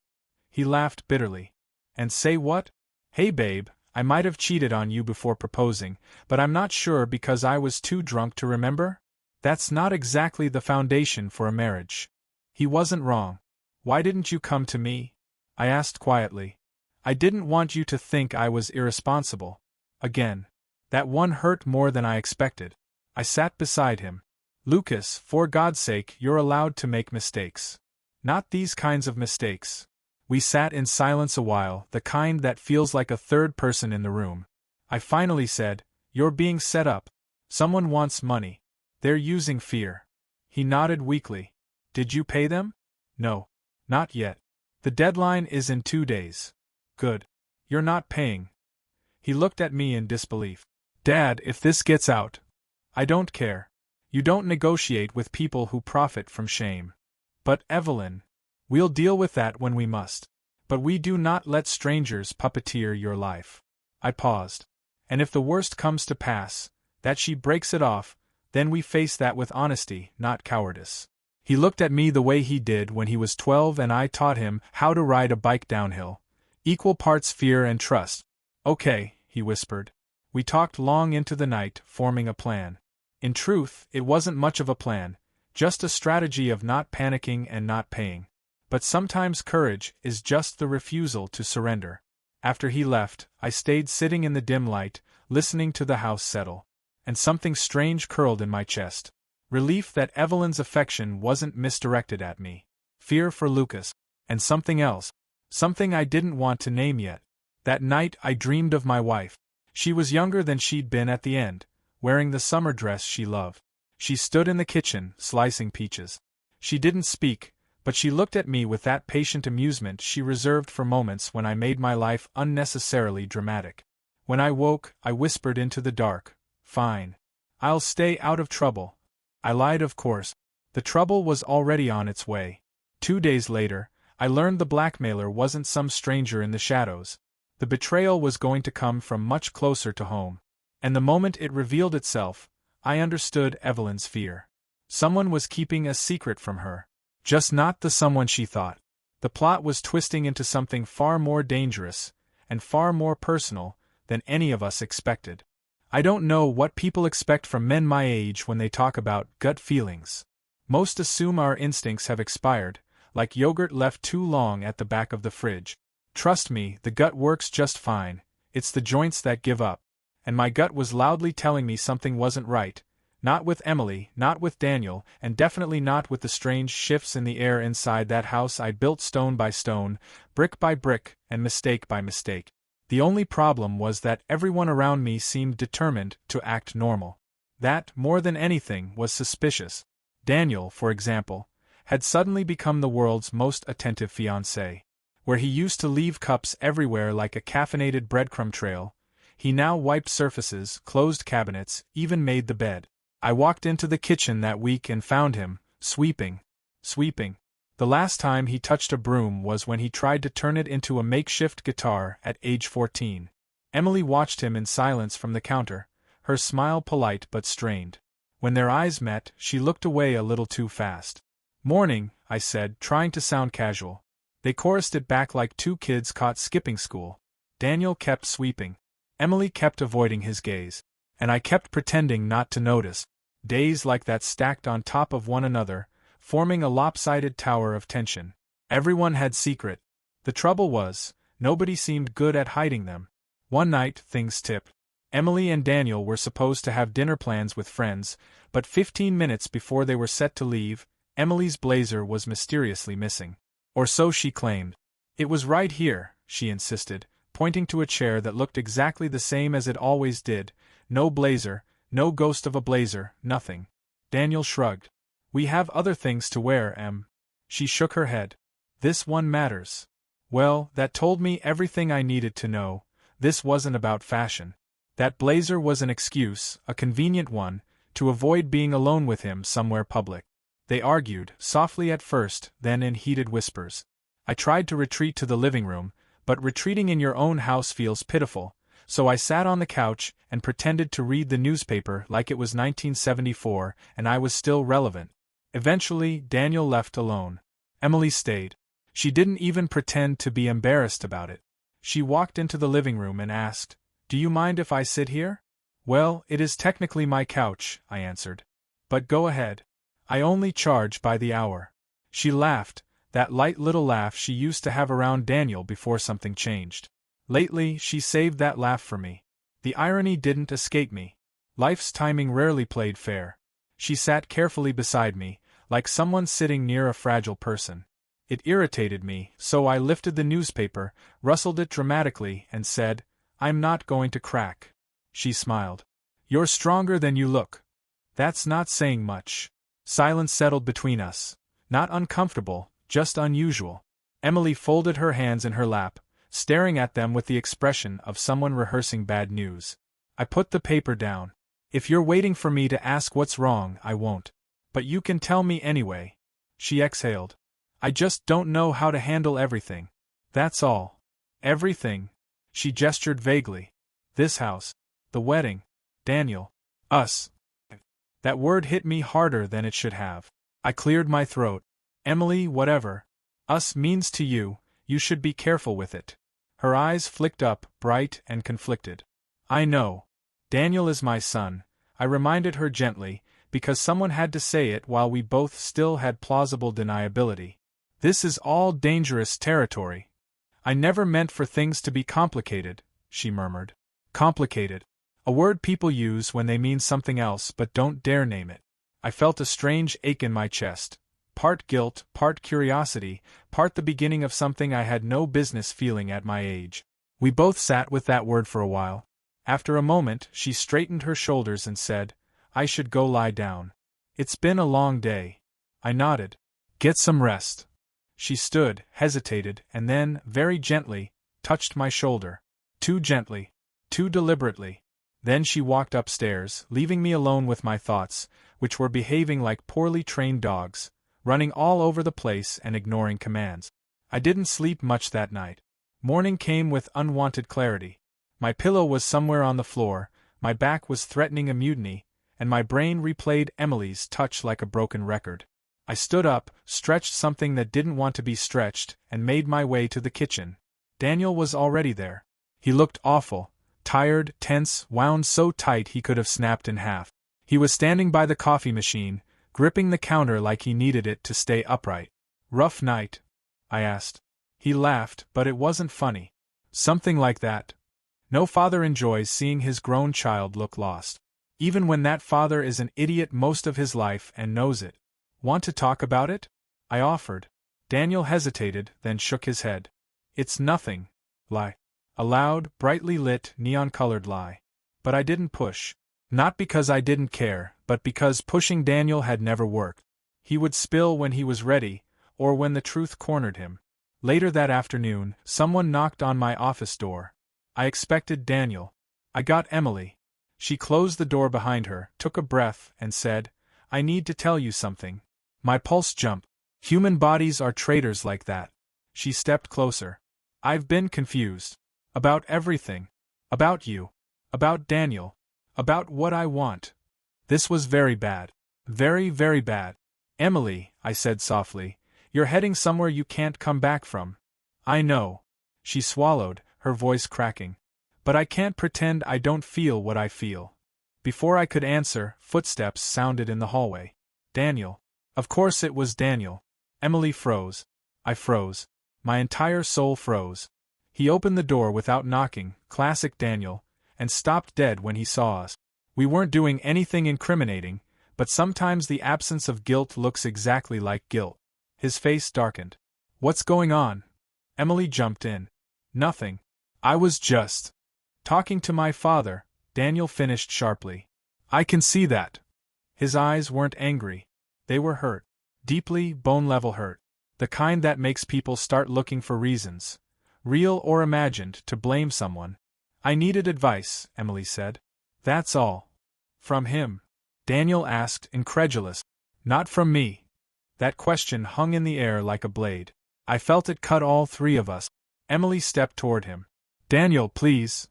He laughed bitterly. And say what? Hey babe, I might have cheated on you before proposing, but I'm not sure because I was too drunk to remember? That's not exactly the foundation for a marriage. He wasn't wrong. Why didn't you come to me? I asked quietly. I didn't want you to think I was irresponsible. Again. That one hurt more than I expected. I sat beside him. Lucas, for God's sake, you're allowed to make mistakes. Not these kinds of mistakes. We sat in silence a while, the kind that feels like a third person in the room. I finally said, You're being set up. Someone wants money. They're using fear. He nodded weakly. Did you pay them? No. Not yet. The deadline is in 2 days. Good. You're not paying. He looked at me in disbelief. Dad, if this gets out. I don't care. You don't negotiate with people who profit from shame. But Evelyn. We'll deal with that when we must. But we do not let strangers puppeteer your life. I paused. And if the worst comes to pass, that she breaks it off, then we face that with honesty, not cowardice. He looked at me the way he did when he was 12 and I taught him how to ride a bike downhill. Equal parts fear and trust. Okay, he whispered. We talked long into the night, forming a plan. In truth, it wasn't much of a plan, just a strategy of not panicking and not paying. But sometimes courage is just the refusal to surrender. After he left, I stayed sitting in the dim light, listening to the house settle. And something strange curled in my chest. Relief that Evelyn's affection wasn't misdirected at me. Fear for Lucas. And something else. Something I didn't want to name yet. That night I dreamed of my wife. She was younger than she'd been at the end, wearing the summer dress she loved. She stood in the kitchen, slicing peaches. She didn't speak, but she looked at me with that patient amusement she reserved for moments when I made my life unnecessarily dramatic. When I woke, I whispered into the dark, Fine. I'll stay out of trouble. I lied, of course. The trouble was already on its way. 2 days later, I learned the blackmailer wasn't some stranger in the shadows. The betrayal was going to come from much closer to home. And the moment it revealed itself, I understood Evelyn's fear. Someone was keeping a secret from her. Just not the someone she thought. The plot was twisting into something far more dangerous, and far more personal, than any of us expected. I don't know what people expect from men my age when they talk about gut feelings. Most assume our instincts have expired, like yogurt left too long at the back of the fridge. Trust me, the gut works just fine. It's the joints that give up. And my gut was loudly telling me something wasn't right. Not with Emily, not with Daniel, and definitely not with the strange shifts in the air inside that house I'd built stone by stone, brick by brick, and mistake by mistake. The only problem was that everyone around me seemed determined to act normal. That, more than anything, was suspicious. Daniel, for example, had suddenly become the world's most attentive fiancé. Where he used to leave cups everywhere like a caffeinated breadcrumb trail, he now wiped surfaces, closed cabinets, even made the bed. I walked into the kitchen that week and found him, sweeping. The last time he touched a broom was when he tried to turn it into a makeshift guitar at age 14. Emily watched him in silence from the counter, her smile polite but strained. When their eyes met, she looked away a little too fast. Morning, I said, trying to sound casual. They chorused it back like two kids caught skipping school. Daniel kept sweeping. Emily kept avoiding his gaze. And I kept pretending not to notice. Days like that stacked on top of one another, forming a lopsided tower of tension. Everyone had secret. The trouble was, nobody seemed good at hiding them. One night, things tipped. Emily and Daniel were supposed to have dinner plans with friends, but 15 minutes before they were set to leave, Emily's blazer was mysteriously missing. Or so she claimed. It was right here, she insisted, pointing to a chair that looked exactly the same as it always did. No blazer, no ghost of a blazer, nothing. Daniel shrugged. We have other things to wear, Em. She shook her head. This one matters. Well, that told me everything I needed to know. This wasn't about fashion. That blazer was an excuse, a convenient one, to avoid being alone with him somewhere public. They argued, softly at first, then in heated whispers. I tried to retreat to the living room, but retreating in your own house feels pitiful, so I sat on the couch and pretended to read the newspaper like it was 1974 and I was still relevant. Eventually, Daniel left alone. Emily stayed. She didn't even pretend to be embarrassed about it. She walked into the living room and asked, "Do you mind if I sit here?" "Well, it is technically my couch," I answered. "But go ahead. I only charge by the hour." She laughed, that light little laugh she used to have around Daniel before something changed. Lately, she saved that laugh for me. The irony didn't escape me. Life's timing rarely played fair. She sat carefully beside me, like someone sitting near a fragile person. It irritated me, so I lifted the newspaper, rustled it dramatically, and said, "I'm not going to crack." She smiled. "You're stronger than you look." That's not saying much. Silence settled between us. Not uncomfortable, just unusual. Emily folded her hands in her lap, staring at them with the expression of someone rehearsing bad news. I put the paper down. "If you're waiting for me to ask what's wrong, I won't. But you can tell me anyway." She exhaled. "I just don't know how to handle everything. That's all." "Everything?" She gestured vaguely. "This house. The wedding. Daniel. Us." That word hit me harder than it should have. I cleared my throat. "Emily, whatever us means to you, you should be careful with it." Her eyes flicked up, bright and conflicted. "I know. Daniel is my son," I reminded her gently, because someone had to say it while we both still had plausible deniability. "This is all dangerous territory." "I never meant for things to be complicated," she murmured. Complicated. A word people use when they mean something else but don't dare name it. I felt a strange ache in my chest. Part guilt, part curiosity, part the beginning of something I had no business feeling at my age. We both sat with that word for a while. After a moment, she straightened her shoulders and said, "I should go lie down. It's been a long day." I nodded. "Get some rest." She stood, hesitated, and then, very gently, touched my shoulder. Too gently. Too deliberately. Then she walked upstairs, leaving me alone with my thoughts, which were behaving like poorly trained dogs, running all over the place and ignoring commands. I didn't sleep much that night. Morning came with unwanted clarity. My pillow was somewhere on the floor, my back was threatening a mutiny, and my brain replayed Emily's touch like a broken record. I stood up, stretched something that didn't want to be stretched, and made my way to the kitchen. Daniel was already there. He looked awful, tired, tense, wound so tight he could have snapped in half. He was standing by the coffee machine, gripping the counter like he needed it to stay upright. "Rough night?" I asked. He laughed, but it wasn't funny. "Something like that. No father enjoys seeing his grown child look lost. Even when that father is an idiot most of his life and knows it." "Want to talk about it?" I offered. Daniel hesitated, then shook his head. "It's nothing." Lie. A loud, brightly lit, neon-colored lie. But I didn't push. Not because I didn't care, but because pushing Daniel had never worked. He would spill when he was ready, or when the truth cornered him. Later that afternoon, someone knocked on my office door. I expected Daniel. I got Emily. She closed the door behind her, took a breath, and said, "I need to tell you something." My pulse jumped. Human bodies are traitors like that. She stepped closer. "I've been confused. About everything. About you. About Daniel. About what I want." This was very bad. Very, very bad. "Emily," I said softly, "you're heading somewhere you can't come back from." "I know." She swallowed, her voice cracking. "But I can't pretend I don't feel what I feel." Before I could answer, footsteps sounded in the hallway. Daniel. Of course it was Daniel. Emily froze. I froze. My entire soul froze. He opened the door without knocking, classic Daniel, and stopped dead when he saw us. We weren't doing anything incriminating, but sometimes the absence of guilt looks exactly like guilt. His face darkened. "What's going on?" Emily jumped in. "Nothing. I was just talking to my father," Daniel finished sharply. "I can see that." His eyes weren't angry. They were hurt. Deeply, bone-level hurt. The kind that makes people start looking for reasons, real or imagined, to blame someone. "I needed advice," Emily said. "That's all." "From him?" Daniel asked, incredulous. "Not from me." That question hung in the air like a blade. I felt it cut all three of us. Emily stepped toward him. "Daniel, please."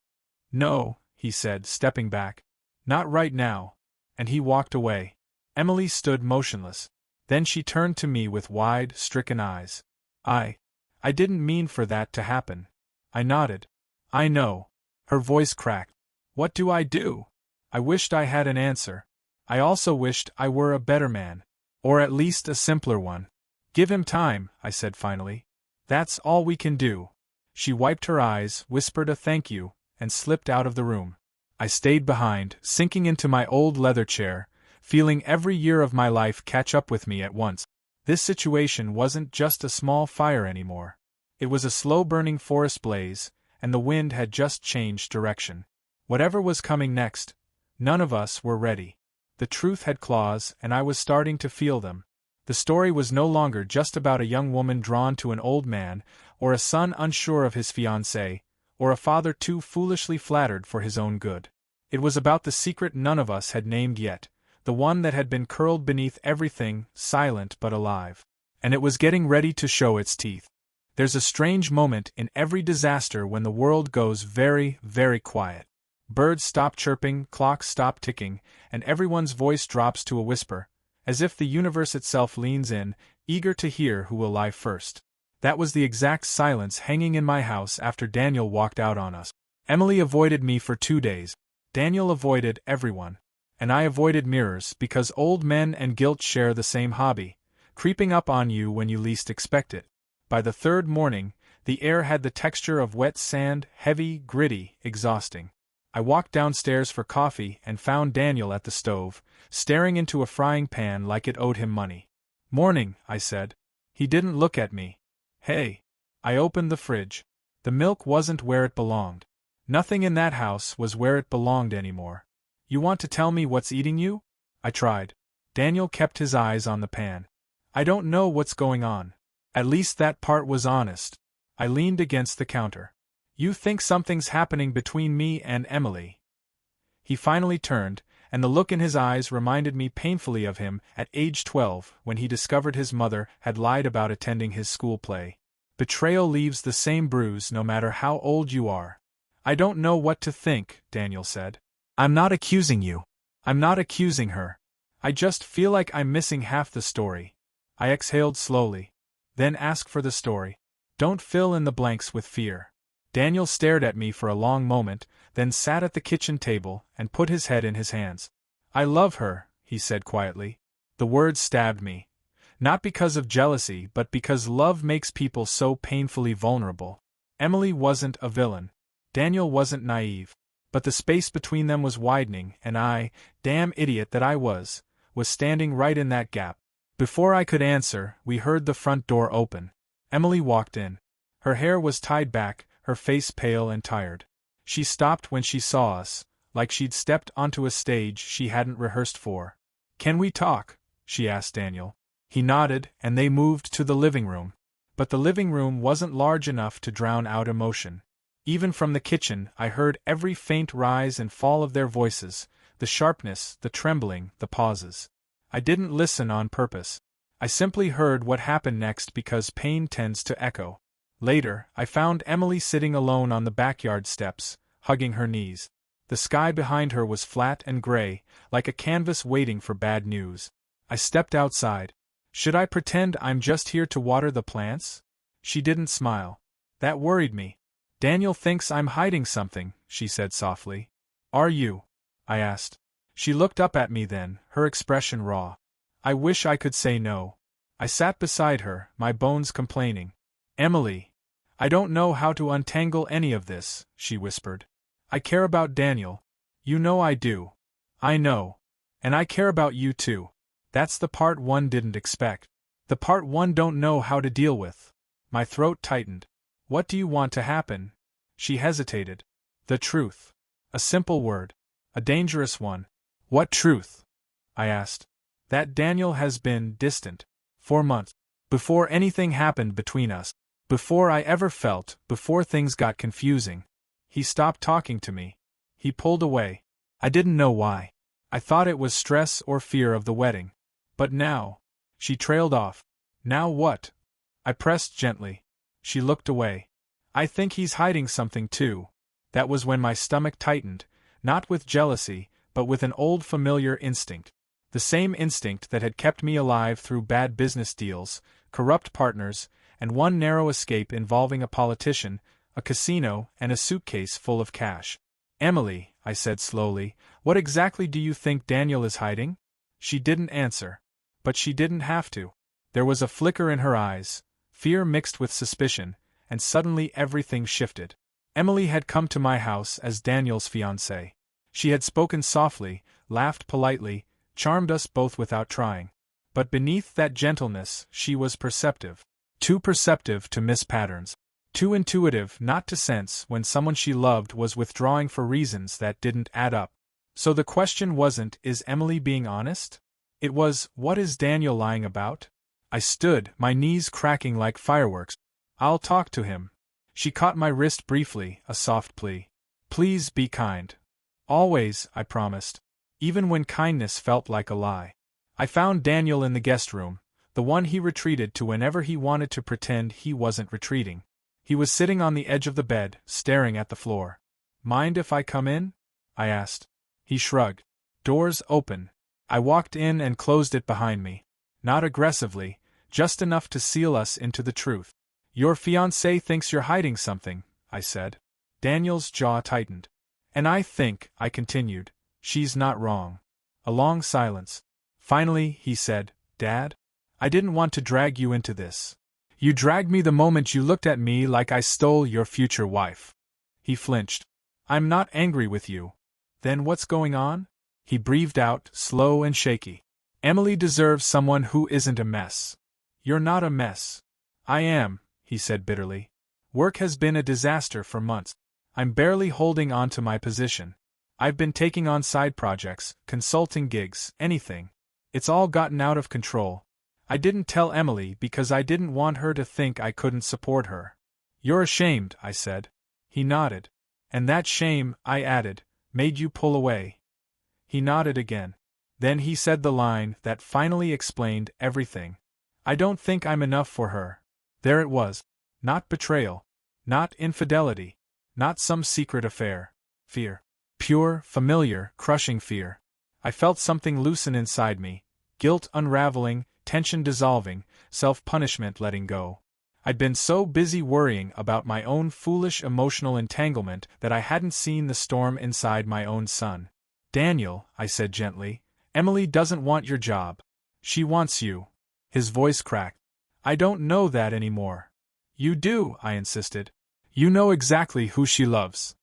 "No," he said, stepping back. "Not right now." And he walked away. Emily stood motionless. Then she turned to me with wide, stricken eyes. I didn't mean for that to happen." I nodded. "I know." Her voice cracked. "What do I do?" I wished I had an answer. I also wished I were a better man. Or at least a simpler one. "Give him time," I said finally. "That's all we can do." She wiped her eyes, whispered a thank you, and slipped out of the room. I stayed behind, sinking into my old leather chair, feeling every year of my life catch up with me at once. This situation wasn't just a small fire anymore. It was a slow-burning forest blaze, and the wind had just changed direction. Whatever was coming next, none of us were ready. The truth had claws, and I was starting to feel them. The story was no longer just about a young woman drawn to an old man, or a son unsure of his fiancée, or a father too foolishly flattered for his own good. It was about the secret none of us had named yet, the one that had been curled beneath everything, silent but alive. And it was getting ready to show its teeth. There's a strange moment in every disaster when the world goes very, very quiet. Birds stop chirping, clocks stop ticking, and everyone's voice drops to a whisper, as if the universe itself leans in, eager to hear who will lie first. That was the exact silence hanging in my house after Daniel walked out on us. Emily avoided me for 2 days. Daniel avoided everyone. And I avoided mirrors because old men and guilt share the same hobby, creeping up on you when you least expect it. By the third morning, the air had the texture of wet sand, heavy, gritty, exhausting. I walked downstairs for coffee and found Daniel at the stove, staring into a frying pan like it owed him money. "Morning," I said. He didn't look at me. "Hey." I opened the fridge. The milk wasn't where it belonged. Nothing in that house was where it belonged anymore. "You want to tell me what's eating you?" I tried. Daniel kept his eyes on the pan. "I don't know what's going on." At least that part was honest. I leaned against the counter. "You think something's happening between me and Emily." He finally turned, and the look in his eyes reminded me painfully of him at age 12 when he discovered his mother had lied about attending his school play. Betrayal leaves the same bruise no matter how old you are. "I don't know what to think," Daniel said. "I'm not accusing you. I'm not accusing her. I just feel like I'm missing half the story." I exhaled slowly. "Then ask for the story. Don't fill in the blanks with fear." Daniel stared at me for a long moment, then sat at the kitchen table and put his head in his hands. "I love her," he said quietly. The words stabbed me. Not because of jealousy, but because love makes people so painfully vulnerable. Emily wasn't a villain. Daniel wasn't naive. But the space between them was widening, and I, damn idiot that I was standing right in that gap. Before I could answer, we heard the front door open. Emily walked in. Her hair was tied back, her face pale and tired. She stopped when she saw us, like she'd stepped onto a stage she hadn't rehearsed for. "Can we talk?" she asked Daniel. He nodded, and they moved to the living room. But the living room wasn't large enough to drown out emotion. Even from the kitchen, I heard every faint rise and fall of their voices, the sharpness, the trembling, the pauses. I didn't listen on purpose. I simply heard what happened next because pain tends to echo. Later, I found Emily sitting alone on the backyard steps, hugging her knees. The sky behind her was flat and gray, like a canvas waiting for bad news. I stepped outside. "Should I pretend I'm just here to water the plants?" She didn't smile. That worried me. "Daniel thinks I'm hiding something," she said softly. "Are you?" I asked. She looked up at me then, her expression raw. I wish I could say no. I sat beside her, my bones complaining. "Emily, I don't know how to untangle any of this," she whispered. I care about Daniel. You know I do. I know. And I care about you too. That's the part one didn't expect. The part one don't know how to deal with. My throat tightened. What do you want to happen? She hesitated. The truth. A simple word. A dangerous one. What truth? I asked. That Daniel has been distant. For months. Before anything happened between us. Before I ever felt, before things got confusing. He stopped talking to me. He pulled away. I didn't know why. I thought it was stress or fear of the wedding. But now. She trailed off. Now what? I pressed gently. She looked away. I think he's hiding something too. That was when my stomach tightened, not with jealousy, but with an old familiar instinct. The same instinct that had kept me alive through bad business deals, corrupt partners, and one narrow escape involving a politician, a casino, and a suitcase full of cash. Emily, I said slowly, what exactly do you think Daniel is hiding? She didn't answer. But she didn't have to. There was a flicker in her eyes, fear mixed with suspicion, and suddenly everything shifted. Emily had come to my house as Daniel's fiancée. She had spoken softly, laughed politely, charmed us both without trying. But beneath that gentleness, she was perceptive. Too perceptive to miss patterns. Too intuitive not to sense when someone she loved was withdrawing for reasons that didn't add up. So the question wasn't, is Emily being honest? It was, what is Daniel lying about? I stood, my knees cracking like fireworks. I'll talk to him. She caught my wrist briefly, a soft plea. Please be kind. Always, I promised. Even when kindness felt like a lie. I found Daniel in the guest room, the one he retreated to whenever he wanted to pretend he wasn't retreating. He was sitting on the edge of the bed, staring at the floor. Mind if I come in? I asked. He shrugged. Doors open. I walked in and closed it behind me. Not aggressively, just enough to seal us into the truth. Your fiancé thinks you're hiding something, I said. Daniel's jaw tightened. And I think, I continued, she's not wrong. A long silence. Finally, he said, Dad? I didn't want to drag you into this. You dragged me the moment you looked at me like I stole your future wife. He flinched. I'm not angry with you. Then what's going on? He breathed out, slow and shaky. Emily deserves someone who isn't a mess. You're not a mess. I am, he said bitterly. Work has been a disaster for months. I'm barely holding on to my position. I've been taking on side projects, consulting gigs, anything. It's all gotten out of control. I didn't tell Emily because I didn't want her to think I couldn't support her. You're ashamed, I said. He nodded. And that shame, I added, made you pull away. He nodded again. Then he said the line that finally explained everything. I don't think I'm enough for her. There it was. Not betrayal. Not infidelity. Not some secret affair. Fear. Pure, familiar, crushing fear. I felt something loosen inside me. Guilt unraveling, tension dissolving, self-punishment letting go. I'd been so busy worrying about my own foolish emotional entanglement that I hadn't seen the storm inside my own sun. Daniel, I said gently, Emily doesn't want your job. She wants you. His voice cracked. I don't know that anymore. You do, I insisted. You know exactly who she loves.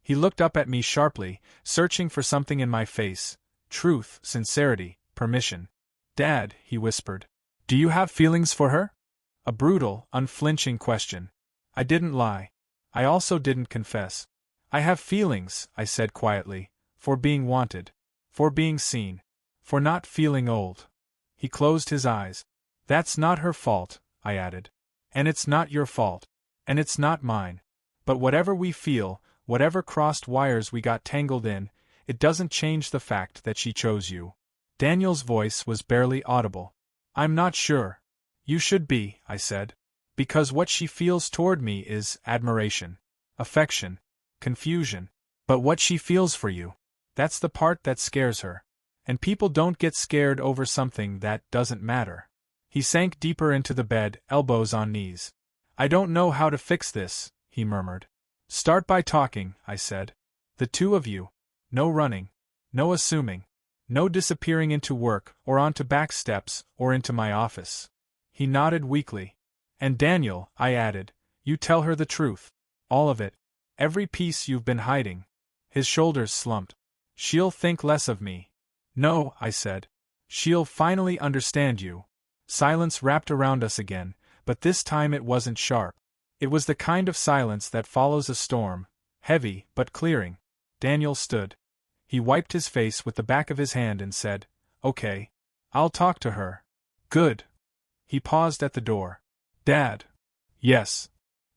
He looked up at me sharply, searching for something in my face. Truth, sincerity, permission. Dad, he whispered. Do you have feelings for her? A brutal, unflinching question. I didn't lie. I also didn't confess. I have feelings, I said quietly, for being wanted. For being seen. For not feeling old. He closed his eyes. That's not her fault, I added. And it's not your fault. And it's not mine. But whatever we feel, whatever crossed wires we got tangled in, it doesn't change the fact that she chose you. Daniel's voice was barely audible. I'm not sure. You should be, I said. Because what she feels toward me is admiration, affection, confusion. But what she feels for you, that's the part that scares her. And people don't get scared over something that doesn't matter. He sank deeper into the bed, elbows on knees. I don't know how to fix this, he murmured. Start by talking, I said. The two of you. No running. No assuming. No disappearing into work, or onto back steps, or into my office. He nodded weakly. And Daniel, I added, you tell her the truth. All of it. Every piece you've been hiding. His shoulders slumped. She'll think less of me. No, I said. She'll finally understand you. Silence wrapped around us again, but this time it wasn't sharp. It was the kind of silence that follows a storm, heavy but clearing. Daniel stood. He wiped his face with the back of his hand and said, "Okay. I'll talk to her." "Good." He paused at the door. "Dad." "Yes.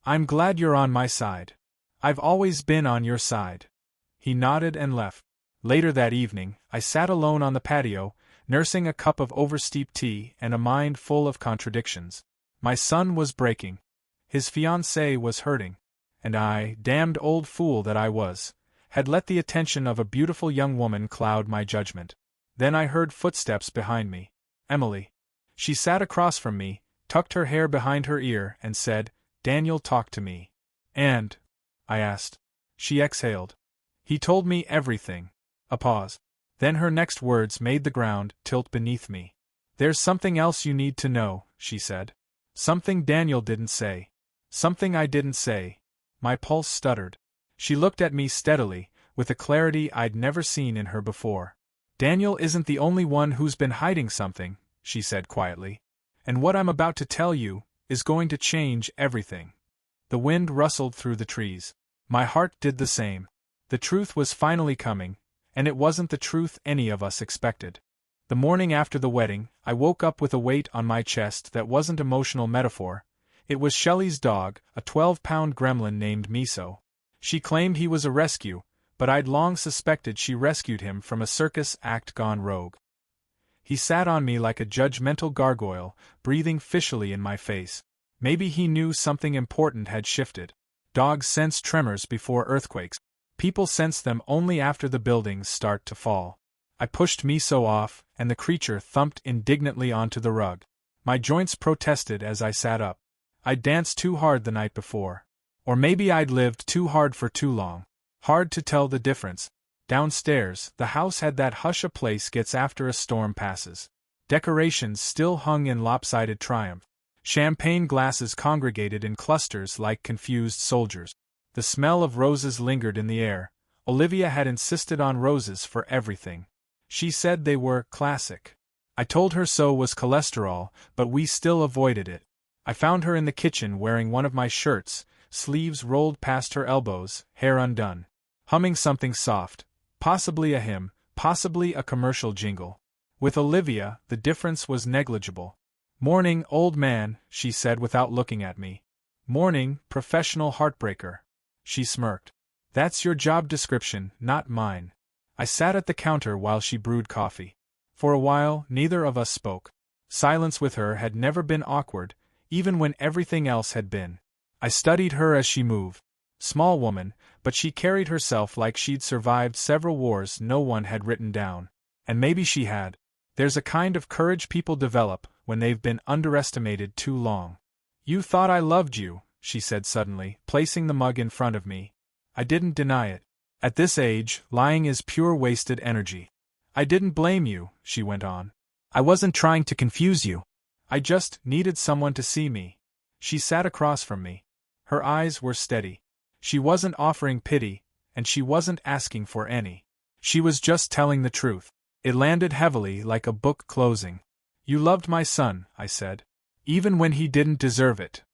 I'm glad you're on my side. I've always been on your side." He nodded and left. Later that evening, I sat alone on the patio, nursing a cup of oversteeped tea and a mind full of contradictions. My son was breaking. His fiancée was hurting. And I, damned old fool that I was, had let the attention of a beautiful young woman cloud my judgment. Then I heard footsteps behind me. Emily. She sat across from me, tucked her hair behind her ear, and said, "Daniel, talk to me." "And?" I asked. She exhaled. "He told me everything." A pause. Then her next words made the ground tilt beneath me. "There's something else you need to know," she said. "Something Daniel didn't say. Something I didn't say." My pulse stuttered. She looked at me steadily, with a clarity I'd never seen in her before. "Daniel isn't the only one who's been hiding something," she said quietly. "And what I'm about to tell you is going to change everything." The wind rustled through the trees. My heart did the same. The truth was finally coming, and it wasn't the truth any of us expected. The morning after the wedding, I woke up with a weight on my chest that wasn't emotional metaphor. It was Shelley's dog, a 12-pound gremlin named Miso. She claimed he was a rescue, but I'd long suspected she rescued him from a circus act gone rogue. He sat on me like a judgmental gargoyle, breathing fishily in my face. Maybe he knew something important had shifted. Dogs sense tremors before earthquakes. People sense them only after the buildings start to fall. I pushed Miso off, and the creature thumped indignantly onto the rug. My joints protested as I sat up. I'd danced too hard the night before. Or maybe I'd lived too hard for too long. Hard to tell the difference. Downstairs, the house had that hush a place gets after a storm passes. Decorations still hung in lopsided triumph. Champagne glasses congregated in clusters like confused soldiers. The smell of roses lingered in the air. Olivia had insisted on roses for everything. She said they were classic. I told her so was cholesterol, but we still avoided it. I found her in the kitchen wearing one of my shirts, sleeves rolled past her elbows, hair undone. Humming something soft, possibly a hymn, possibly a commercial jingle. With Olivia, the difference was negligible. "Morning, old man," she said without looking at me. "Morning, professional heartbreaker." She smirked. "That's your job description, not mine." I sat at the counter while she brewed coffee. For a while, neither of us spoke. Silence with her had never been awkward, even when everything else had been. I studied her as she moved. Small woman, but she carried herself like she'd survived several wars no one had written down. And maybe she had. There's a kind of courage people develop when they've been underestimated too long. "You thought I loved you," she said suddenly, placing the mug in front of me. I didn't deny it. At this age, lying is pure wasted energy. "I didn't blame you," she went on. "I wasn't trying to confuse you. I just needed someone to see me." She sat across from me. Her eyes were steady. She wasn't offering pity, and she wasn't asking for any. She was just telling the truth. It landed heavily like a book closing. "You loved my son," I said. "Even when he didn't deserve it."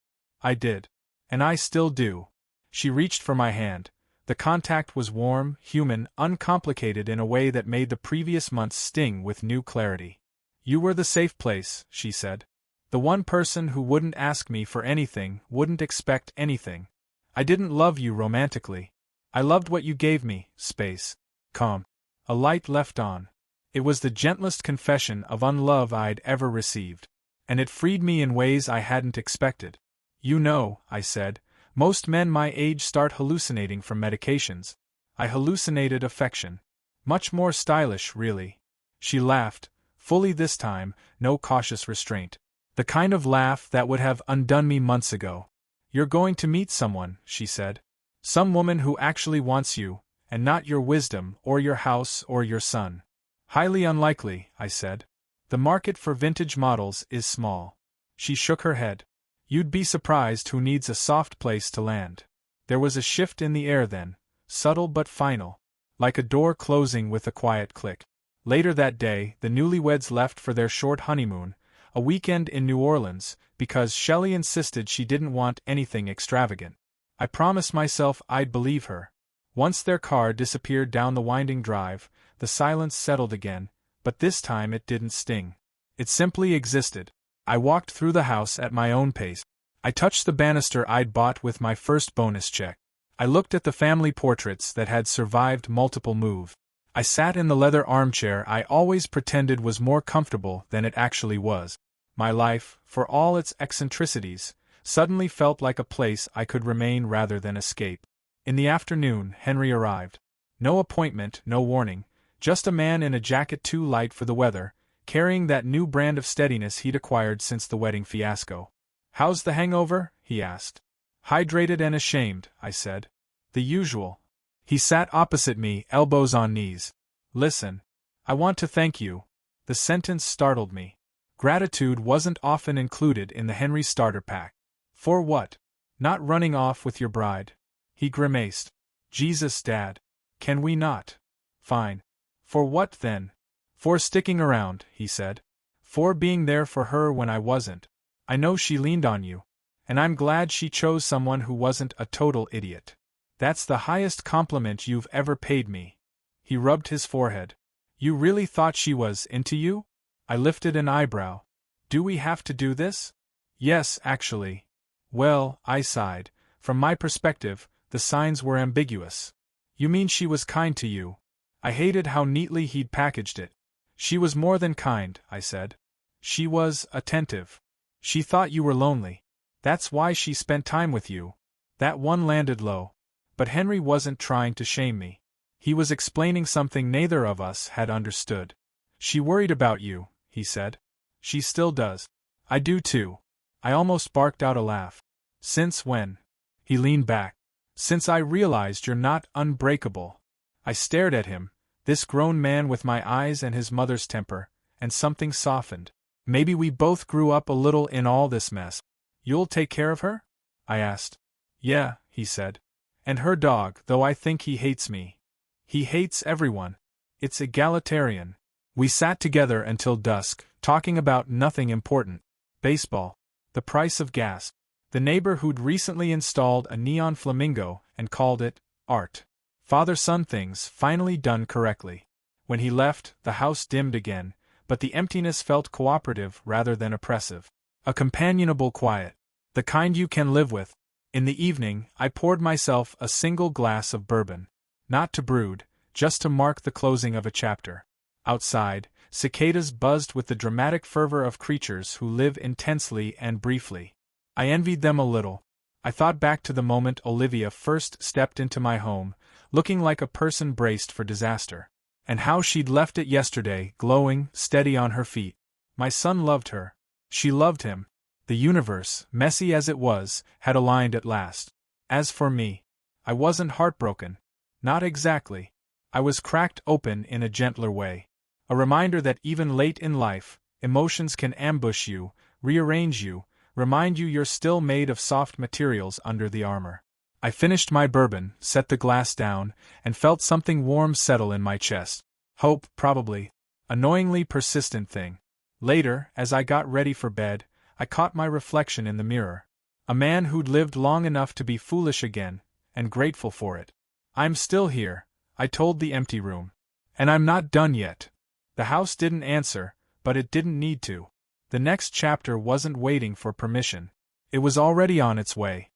"I did. And I still do." She reached for my hand. The contact was warm, human, uncomplicated in a way that made the previous months sting with new clarity. "You were the safe place," she said. "The one person who wouldn't ask me for anything, wouldn't expect anything. I didn't love you romantically. I loved what you gave me, space. Calm. A light left on. It was the gentlest confession of unlove I'd ever received. And it freed me in ways I hadn't expected. "You know," I said, "most men my age start hallucinating from medications." I hallucinated affection. Much more stylish, really. She laughed, fully this time, no cautious restraint. The kind of laugh that would have undone me months ago. "You're going to meet someone," she said. "Some woman who actually wants you, and not your wisdom, or your house, or your son." "Highly unlikely," I said. "The market for vintage models is small." She shook her head. "You'd be surprised who needs a soft place to land." There was a shift in the air then, subtle but final. like a door closing with a quiet click. Later that day, the newlyweds left for their short honeymoon, a weekend in New Orleans, because Shelley insisted she didn't want anything extravagant. I promised myself I'd believe her. Once their car disappeared down the winding drive, the silence settled again, but this time it didn't sting. It simply existed. I walked through the house at my own pace. I touched the banister I'd bought with my first bonus check. I looked at the family portraits that had survived multiple moves. I sat in the leather armchair I always pretended was more comfortable than it actually was. My life, for all its eccentricities, suddenly felt like a place I could remain rather than escape. In the afternoon, Henry arrived. No appointment, no warning, just a man in a jacket too light for the weather, carrying that new brand of steadiness he'd acquired since the wedding fiasco. "How's the hangover?" he asked. "Hydrated and ashamed," I said. "The usual." He sat opposite me, elbows on knees. "Listen. I want to thank you." The sentence startled me. Gratitude wasn't often included in the Henry starter pack. "For what?" "Not running off with your bride." He grimaced. "Jesus, Dad. Can we not?" "Fine." "For what then?" "For sticking around," he said. "For being there for her when I wasn't. I know she leaned on you. And I'm glad she chose someone who wasn't a total idiot. That's the highest compliment you've ever paid me." He rubbed his forehead. "You really thought she was into you?" I lifted an eyebrow. "Do we have to do this?" "Yes, actually." "Well," I sighed, "from my perspective, the signs were ambiguous." "You mean she was kind to you?" I hated how neatly he'd packaged it. "She was more than kind," I said. "She was attentive. She thought you were lonely. That's why she spent time with you." That one landed low. But Henry wasn't trying to shame me. He was explaining something neither of us had understood. "She worried about you," he said. "She still does." "I do too." I almost barked out a laugh. "Since when?" He leaned back. "Since I realized you're not unbreakable." I stared at him, this grown man with my eyes and his mother's temper, and something softened. Maybe we both grew up a little in all this mess. "You'll take care of her?" I asked. "Yeah," he said. "And her dog, though I think he hates me." "He hates everyone. It's egalitarian." We sat together until dusk, talking about nothing important. Baseball. The price of gas. The neighbor who'd recently installed a neon flamingo and called it art. Father-son things finally done correctly. When he left, the house dimmed again, but the emptiness felt cooperative rather than oppressive. A companionable quiet. The kind you can live with. In the evening, I poured myself a single glass of bourbon. Not to brood, just to mark the closing of a chapter. Outside, cicadas buzzed with the dramatic fervor of creatures who live intensely and briefly. I envied them a little. I thought back to the moment Olivia first stepped into my home, looking like a person braced for disaster. And how she'd left it yesterday, glowing, steady on her feet. My son loved her. She loved him. The universe, messy as it was, had aligned at last. As for me, I wasn't heartbroken. Not exactly. I was cracked open in a gentler way. A reminder that even late in life, emotions can ambush you, rearrange you, remind you you're still made of soft materials under the armor. I finished my bourbon, set the glass down, and felt something warm settle in my chest. Hope, probably. Annoyingly persistent thing. Later, as I got ready for bed, I caught my reflection in the mirror. A man who'd lived long enough to be foolish again, and grateful for it. "I'm still here," I told the empty room. "And I'm not done yet." The house didn't answer, but it didn't need to. The next chapter wasn't waiting for permission. It was already on its way.